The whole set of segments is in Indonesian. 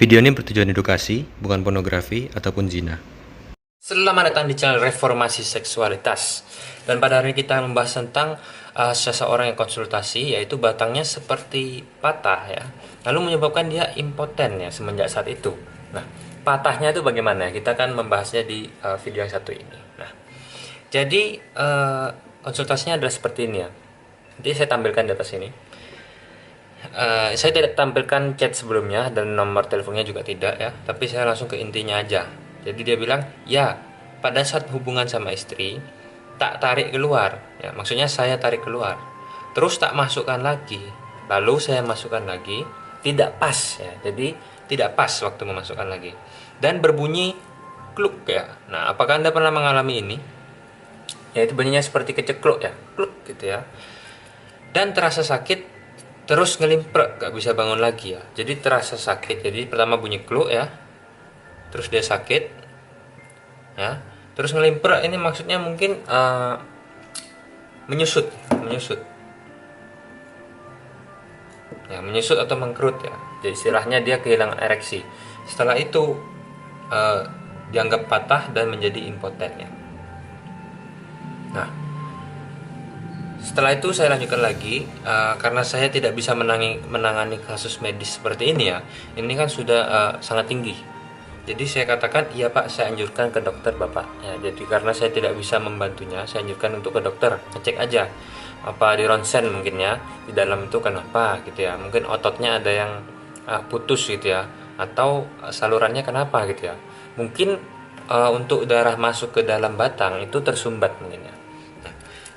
Video ini bertujuan edukasi, bukan pornografi ataupun zina. Selamat datang di channel Reformasi Seksualitas. Dan pada hari ini kita membahas tentang seseorang yang konsultasi, yaitu batangnya seperti patah ya, lalu menyebabkan dia impoten ya semenjak saat itu. Nah, patahnya itu bagaimana? Kita akan membahasnya di video yang satu ini. Nah, jadi konsultasinya adalah seperti ini ya. Nanti saya tampilkan di atas ini. Saya tidak tampilkan chat sebelumnya dan nomor teleponnya juga tidak ya, tapi saya langsung ke intinya aja. Jadi dia bilang, ya pada saat hubungan sama istri tak tarik keluar, ya maksudnya saya tarik keluar, terus tak masukkan lagi, lalu saya masukkan lagi, tidak pas ya, jadi tidak pas waktu memasukkan lagi, dan berbunyi kluk ya. Nah, apakah anda pernah mengalami ini? Ya itu bunyinya seperti kecekluk ya, kluk gitu ya, dan terasa sakit. Terus ngelimprek, gak bisa bangun lagi ya. Jadi terasa sakit. Jadi pertama bunyi kluk ya, terus dia sakit ya, terus ngelimprek ini maksudnya mungkin menyusut, ya menyusut atau mengkerut ya. Jadi istilahnya dia kehilangan ereksi. Setelah itu dianggap patah dan menjadi impoten ya. Nah, setelah itu saya lanjutkan lagi karena saya tidak bisa menangani kasus medis seperti ini ya. Ini kan sudah sangat tinggi. Jadi saya katakan, iya Pak, saya anjurkan ke dokter Bapak. Ya, jadi karena saya tidak bisa membantunya, saya anjurkan untuk ke dokter, ngecek aja. Apa di ronsen mungkin ya, di dalam itu kenapa gitu ya. Mungkin ototnya ada yang putus gitu ya, atau salurannya kenapa gitu ya. Mungkin untuk darah masuk ke dalam batang itu tersumbat mungkin ya.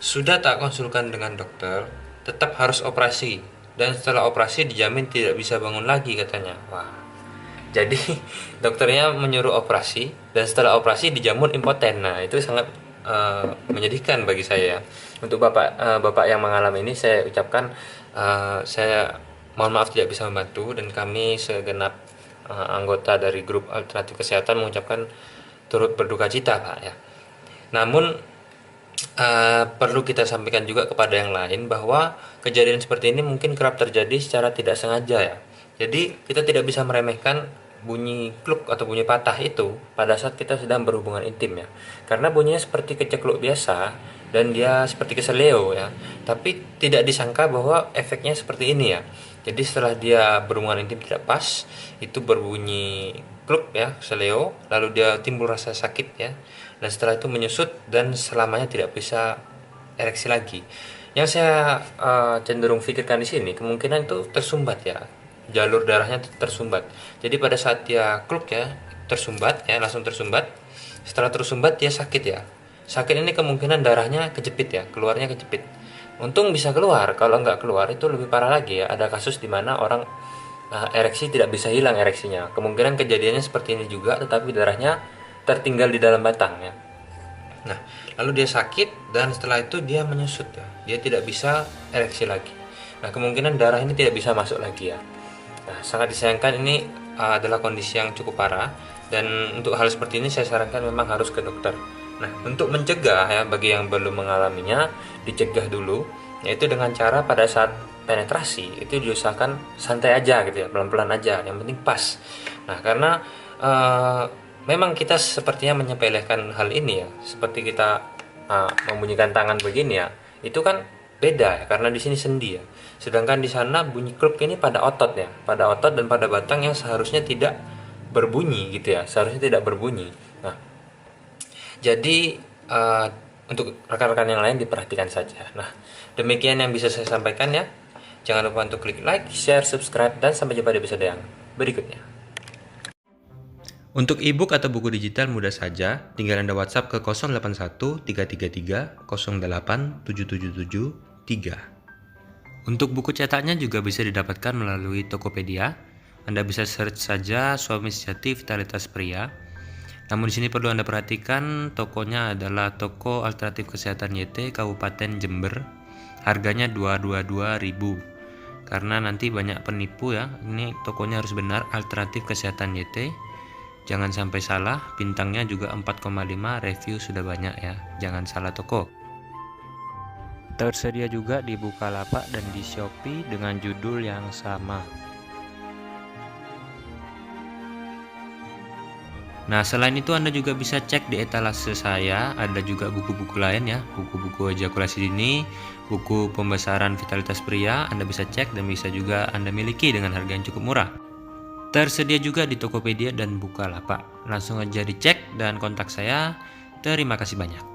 Sudah tak konsulkan dengan dokter, tetap harus operasi. Dan setelah operasi dijamin tidak bisa bangun lagi katanya. Wah, jadi dokternya menyuruh operasi dan setelah operasi dijamin impoten. Nah, itu sangat menyedihkan bagi saya. Untuk bapak yang mengalami ini saya ucapkan saya mohon maaf tidak bisa membantu, dan kami segenap anggota dari grup alternatif kesehatan mengucapkan turut berduka cita Pak ya. Namun perlu kita sampaikan juga kepada yang lain bahwa kejadian seperti ini mungkin kerap terjadi secara tidak sengaja ya. Jadi kita tidak bisa meremehkan bunyi kluk atau bunyi patah itu pada saat kita sedang berhubungan intim ya. Karena bunyinya seperti kecekluk biasa dan dia seperti keseleo ya. Tapi tidak disangka bahwa efeknya seperti ini ya. Jadi setelah dia berhubungan intim tidak pas, itu berbunyi kluk ya, keseleo, lalu dia timbul rasa sakit ya, dan setelah itu menyusut dan selamanya tidak bisa ereksi lagi. Yang saya cenderung pikirkan di sini kemungkinan itu tersumbat ya, jalur darahnya tersumbat. Jadi pada saat dia kluk ya, tersumbat ya, langsung tersumbat. Setelah tersumbat dia sakit ya. Sakit ini kemungkinan darahnya kejepit ya, keluarnya kejepit. Untung bisa keluar, kalau nggak keluar itu lebih parah lagi ya. Ada kasus di mana orang ereksi tidak bisa hilang ereksinya. Kemungkinan kejadiannya seperti ini juga, tetapi darahnya tertinggal di dalam batang ya. Nah, lalu dia sakit dan setelah itu dia menyusut ya. Dia tidak bisa ereksi lagi. Nah, kemungkinan darah ini tidak bisa masuk lagi ya. Nah, sangat disayangkan ini adalah kondisi yang cukup parah, dan untuk hal seperti ini saya sarankan memang harus ke dokter. Nah, untuk mencegah ya, bagi yang belum mengalaminya, dicegah dulu, yaitu dengan cara pada saat penetrasi itu diusahakan santai aja gitu ya, pelan-pelan aja, yang penting pas. Nah, karena memang kita sepertinya menyepelekan hal ini ya, seperti kita membunyikan tangan begini ya, itu kan beda ya, karena di sini sendi ya, sedangkan di sana bunyi kluk ini pada otot ya, pada otot dan pada batang yang seharusnya tidak berbunyi gitu ya, seharusnya tidak berbunyi. Nah, jadi untuk rekan-rekan yang lain diperhatikan saja. Nah, demikian yang bisa saya sampaikan ya. Jangan lupa untuk klik like, share, subscribe, dan sampai jumpa di episode yang berikutnya. Untuk e-book atau buku digital mudah saja, tinggal Anda WhatsApp ke 081 333 08 7773. Untuk buku cetaknya juga bisa didapatkan melalui Tokopedia. Anda bisa search saja Suami Sejati Vitalitas Pria. Namun di sini perlu Anda perhatikan, tokonya adalah Toko Alternatif Kesehatan YT Kabupaten Jember. Harganya 222.000. Karena nanti banyak penipu ya. Ini tokonya harus benar, Alternatif Kesehatan YT. Jangan sampai salah, bintangnya juga 4,5, review sudah banyak ya. Jangan salah toko. Tersedia juga di Bukalapak dan di Shopee dengan judul yang sama. Nah, selain itu Anda juga bisa cek di etalase saya, ada juga buku-buku lain ya, buku-buku ejakulasi dini, buku pembesaran vitalitas pria, Anda bisa cek dan bisa juga Anda miliki dengan harga yang cukup murah. Tersedia juga di Tokopedia dan Bukalapak. Langsung aja dicek dan kontak saya. Terima kasih banyak.